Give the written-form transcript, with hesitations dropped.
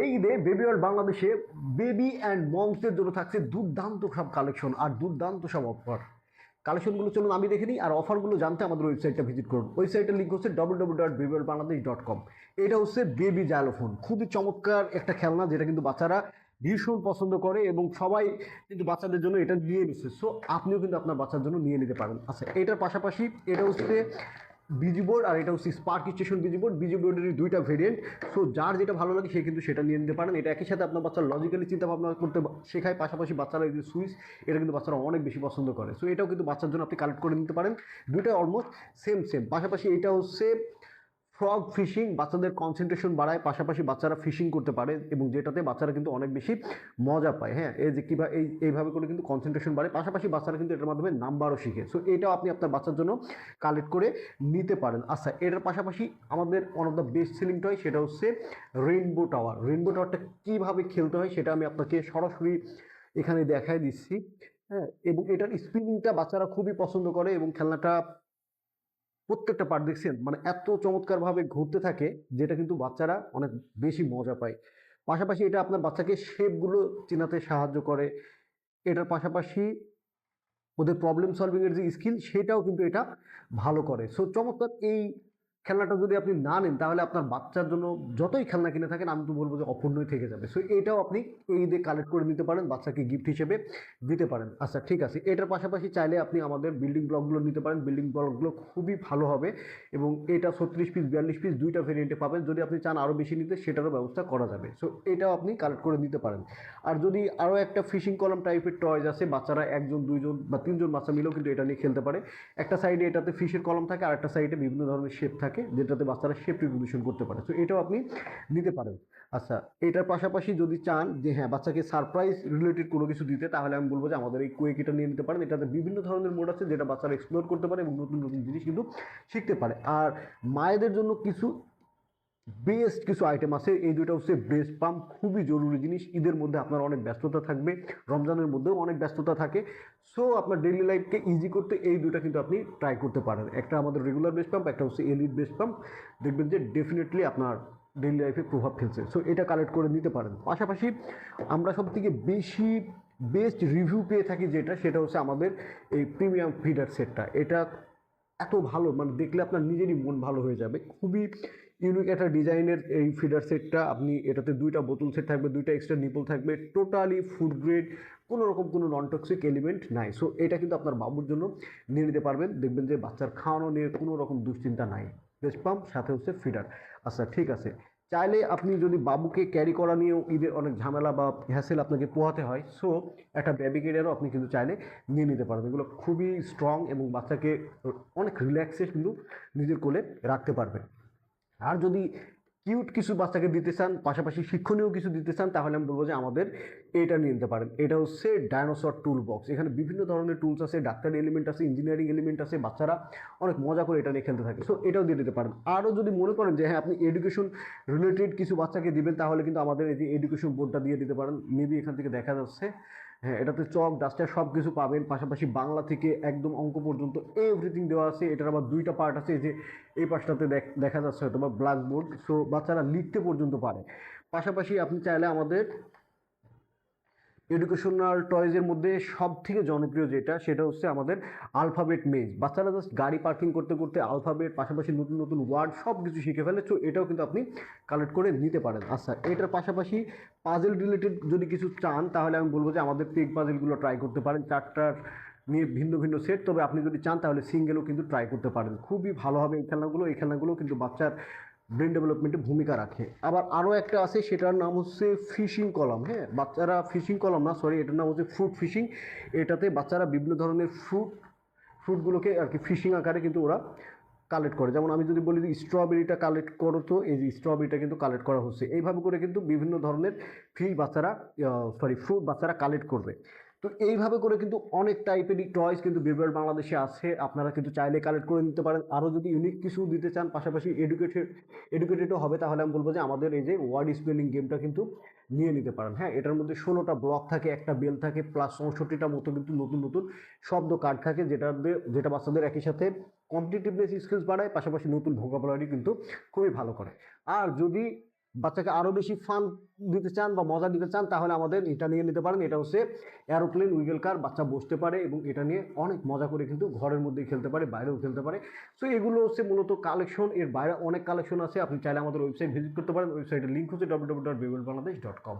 এই ঈদে baby world বাংলাদেশে বেবি অ্যান্ড মমসদের জন্য থাকছে দুর্দান্ত সব কালেকশন আর দুর্দান্ত সব অফার। কালেকশনগুলো চলুন আমি দেখে নিই, আর অফারগুলো জানতে আমাদের ওয়েবসাইটটা ভিজিট করুন। ওয়েবসাইটের লিঙ্ক হচ্ছে www.babyworldbangladesh.com। এটা হচ্ছে বেবি জাইলোফোন, খুবই চমৎকার একটা খেলনা যেটা কিন্তু বাচ্চারা ভীষণ পছন্দ করে এবং সবাই কিন্তু বাচ্চাদের জন্য এটা নিয়ে নিচ্ছে। সো আপনিও কিন্তু আপনার বাচ্চার জন্য নিয়ে নিতে পারেন। আচ্ছা, এটার পাশাপাশি এটা হচ্ছে বিজি বোর্ড আর এটা হচ্ছে spark station BG board. BG বোর্ডেরই দুইটা ভেরিয়েন্ট। সো যার যেটা ভালো লাগে সে কিন্তু সেটা নিয়ে নিতে পারেন। এটা একই সাথে আপনার বাচ্চার লজিক্যালি চিন্তা ভাবনা করতে শেখায়, পাশাপাশি বাচ্চারা এই যে সুইচ, এটা কিন্তু বাচ্চারা অনেক বেশি পছন্দ করে। সো এটাও কিন্তু বাচ্চার জন্য আপনি কালেক্ট করে নিতে পারেন। দুইটা অলমোস্ট সেম সেম। পাশাপাশি এটা হচ্ছে ফ্রগ ফিশিং, বাচ্চাদের কনসেন্ট্রেশন বাড়ায়, পাশাপাশি বাচ্চারা ফিশিং করতে পারে এবং যেটাতে বাচ্চারা কিন্তু অনেক বেশি মজা পায়। হ্যাঁ, এই যে কীভাবে এইভাবে করে কিন্তু কনসেন্ট্রেশন বাড়ে, পাশাপাশি বাচ্চারা কিন্তু এটার মাধ্যমে নাম্বারও শিখে। সো এটাও আপনি আপনার বাচ্চার জন্য কালেক্ট করে নিতে পারেন। আচ্ছা, এটার পাশাপাশি আমাদের one of the best selling toy সেটা হচ্ছে রেইনবো টাওয়ার। রেইনবো টাওয়ারটা কীভাবে খেলতে হয় সেটা আমি আপনাকে সরাসরি এখানে দেখায় দিচ্ছি। হ্যাঁ, এবং এটার স্পিনিংটা বাচ্চারা খুবই পছন্দ করে এবং খেলনাটা প্রত্যেকটা পার্ট দেখছেন মানে এত চমৎকারভাবে ঘুরতে থাকে, যেটা কিন্তু বাচ্চারা অনেক বেশি মজা পায়। পাশাপাশি এটা আপনার বাচ্চাকে শেপগুলো চেনাতে সাহায্য করে। এটার পাশাপাশি ওদের প্রবলেম সলভিং এর যে স্কিল সেটাও কিন্তু এটা ভালো করে। সো চমৎকার এই খেলনাটা যদি আপনি না নেন তাহলে আপনার বাচ্চার জন্য যতই খেলনা কিনে থাকেন আমি তো বলবো যে অপূর্ণই থেকে যাবে। সো এটাও আপনি এই ঈদে কালেক্ট করে নিতে পারেন, বাচ্চাকে গিফট হিসেবে দিতে পারেন। আচ্ছা ঠিক আছে, এটার পাশাপাশি চাইলে আপনি আমাদের বিল্ডিং ব্লকগুলো নিতে পারেন। বিল্ডিং ব্লকগুলো খুবই ভালো হবে এবং এটা 36 পিস 42 পিস দুইটা ভেরিয়েন্টে পাবেন। যদি আপনি চান আরও বেশি নিতে সেটারও ব্যবস্থা করা যাবে। সো এটাও আপনি কালেক্ট করে নিতে পারেন। আর যদি আরও একটা ফিশিং কলাম টাইপের টয়েজ আছে, বাচ্চারা একজন দুইজন বা তিনজন বাচ্চা মিলেও কিন্তু এটা নিয়ে খেলতে পারে। একটা সাইডে এটাতে ফিশের কলম থাকে আর একটা সাইডে বিভিন্ন ধরনের শেপ থাকে যেটাতে বাচ্চারা শেপ রিকগনিশন করতে পারে। তো এটাও আপনি নিতে পারেন। আচ্ছা, এটার পাশাপাশি যদি চান যে হ্যাঁ বাচ্চাকে সারপ্রাইজ রিলেটেড কোনো কিছু দিতে, তাহলে আমি বলবো যে আমাদের এই কুয়েক এটা নিয়ে নিতে পারেন। এটাতে বিভিন্ন ধরনের মোড আছে যেটা বাচ্চারা এক্সপ্লোর করতে পারে এবং নতুন নতুন জিনিস কিন্তু শিখতে পারে। আর মায়েদের জন্য কিছু বেস্ট কিছু আইটেম আছে। এই দুটো হচ্ছে ব্রেস্ট পাম্প, খুবই জরুরি জিনিস। ঈদের মধ্যে আপনার অনেক ব্যস্ততা থাকবে, রমজানের মধ্যেও অনেক ব্যস্ততা থাকে। সো আপনার ডেইলি লাইফকে ইজি করতে এই দুটো কিন্তু আপনি ট্রাই করতে পারেন। একটা আমাদের রেগুলার ব্রেস্ট পাম্প, একটা হচ্ছে এলিট ব্রেস্ট পাম্প। দেখবেন যে ডেফিনেটলি আপনার ডেইলি লাইফে প্রভাব ফেলছে। সো এটা কালেক্ট করে নিতে পারেন। পাশাপাশি আমরা সব থেকে বেশি বেস্ট রিভিউ পেয়ে থাকি যেটা, সেটা হচ্ছে আমাদের এই প্রিমিয়াম ফিডার সেটটা। এটা এত ভালো মানে দেখলে আপনার নিজেরই মন ভালো হয়ে যাবে। খুবই ইউনিক একটা ডিজাইনের এই ফিডার সেটটা। আপনি এটাতে দুইটা বোতল সেট থাকবে, দুইটা এক্সট্রা নিপল থাকবে, টোটালি ফুড গ্রেড, কোনো রকম কোনো নন টক্সিক এলিমেন্ট নাই। সো এটা কিন্তু আপনার বাবুর জন্য নিয়ে নিতে পারবেন। দেখবেন যে বাচ্চার খাওয়ানো নিয়ে কোনো রকম দুশ্চিন্তা নাই। ব্রেস্ট পাম্প সাথে হচ্ছে ফিডার। আচ্ছা ঠিক আছে, চাইলে আপনি যদি বাবুকে ক্যারি করা নিয়েও ঈদের অনেক ঝামেলা বা হ্যাসেল আপনাকে পোহাতে হয়, সো একটা বেবি ক্যারিয়ারও আপনি কিন্তু চাইলে নিয়ে নিতে পারবেন। এগুলো খুবই স্ট্রং এবং বাচ্চাকে অনেক রিল্যাক্সে কিন্তু নিজের কোলে রাখতে পারবেন। আর যদি কিউট কিছু বাচ্চাকে দিতে চান, পাশাপাশি শিক্ষণীয় কিছু দিতে চান, তাহলে আমি বলবো যে আমাদের এটা নিয়ে নিতে পারেন। এটা হচ্ছে ডায়নোসর টুল বক্স। এখানে বিভিন্ন ধরনের টুলস আছে, ডাক্তারি এলিমেন্ট আছে, ইঞ্জিনিয়ারিং এলিমেন্ট আছে। বাচ্চারা অনেক মজা করে এটা নিয়ে খেলতে থাকে। সো এটাও দিয়ে দিতে পারেন। আরও যদি মনে করেন যে হ্যাঁ আপনি এডুকেশন রিলেটেড কিছু বাচ্চাকে দিবেন, তাহলে কিন্তু আমাদের এই যে এডুকেশন বোর্ডটা দিয়ে দিতে পারেন। মেবি এখান থেকে দেখা যাচ্ছে, হ্যাঁ এটাতে চক ডাস্টার সব কিছু পাবেন। পাশাপাশি বাংলা থেকে একদম অঙ্ক পর্যন্ত এভরিথিং দেওয়া আছে। এটার আবার দুইটা পার্ট আছে, এই যে এই পাশটাতে দেখা যাচ্ছে হয়তো বা ব্ল্যাকবোর্ড। সো বাচ্চারা লিখতে পর্যন্ত পারে। পাশাপাশি আপনি চাইলে আমাদের এডুকেশনাল টয়েজের মধ্যে সব থেকে জনপ্রিয় যেটা, সেটা হচ্ছে আমাদের আলফাবেট মেজ। বাচ্চারা জাস্ট গাড়ি পার্কিং করতে করতে আলফাবেট পাশাপাশি নতুন নতুন ওয়ার্ড সব কিছু শিখে ফেলে। সো এটাও কিন্তু আপনি কালেক্ট করে নিতে পারেন। আচ্ছা, এটার পাশাপাশি পাজেল রিলেটেড যদি কিছু চান, তাহলে আমি বলবো যে আমাদের পেগ পাজেলগুলো ট্রাই করতে পারেন। চারটার নিয়ে ভিন্ন ভিন্ন সেট, তবে আপনি যদি চান তাহলে সিঙ্গেলও কিন্তু ট্রাই করতে পারেন। খুবই ভালো হবে এই খেলনাগুলো কিন্তু বাচ্চার ব্রেন ডেভেলপমেন্টে ভূমিকা রাখে। আবার আরও একটা আছে, সেটার নাম হচ্ছে ফিশিং কলাম। হ্যাঁ, বাচ্চারা ফিশিং কলাম না, সরি, এটার নাম হচ্ছে ফ্রুট ফিশিং। এটাতে বাচ্চারা বিভিন্ন ধরনের ফ্রুটগুলোকে আর কি ফিশিং আকারে কিন্তু ওরা কালেক্ট করে। যেমন আমি যদি বলি যে স্ট্রবেরিটা কালেক্ট করো, তো এই যে স্ট্রবেরিটা কিন্তু কালেক্ট করা হচ্ছে। এইভাবে করে কিন্তু বিভিন্ন ধরনের ফ্রুট বাচ্চারা কালেক্ট করবে। তো এইভাবে করে কিন্তু অনেক টাইপেরই টয়েস কিন্তু বেবি বাংলাদেশে আছে, আপনারা কিন্তু চাইলে কালেক্ট করে নিতে পারেন। আরও যদি ইউনিক কিছু দিতে চান, পাশাপাশি এডুকেটেডও হবে, তাহলে আমি বলবো যে আমাদের এই যে ওয়ার্ড স্পেলিং গেমটা কিন্তু নিয়ে নিতে পারেন। হ্যাঁ, এটার মধ্যে 16টা ব্লক থাকে, একটা বেল থাকে, প্লাস 64টা মতো কিন্তু নতুন নতুন শব্দ কার্ড থাকে, যেটা বাচ্চাদের একই সাথে কম্পিটিটিভনেস স্কিলস বাড়ায়, পাশাপাশি নতুন ভোকাবুলারি কিন্তু খুবই ভালো করে। আর যদি বাচ্চাকে আরও বেশি ফান দিতে চান বা মজা দিতে চান, তাহলে আমাদের এটা নিয়ে নিতে পারেন। এটা হচ্ছে এরোপ্লেন উইগেল কার, বাচ্চা বসতে পারে এবং এটা নিয়ে অনেক মজা করে কিন্তু ঘরের মধ্যেই খেলতে পারে, বাইরেও খেলতে পারে। সো এগুলো হচ্ছে মূলত কালেকশন। এর বাইরে অনেক কালেকশন আছে, আপনি চাইলে আমাদের ওয়েবসাইট ভিজিট করতে পারেন। ওয়েবসাইটের লিঙ্ক হচ্ছে www.babylbangladesh.com।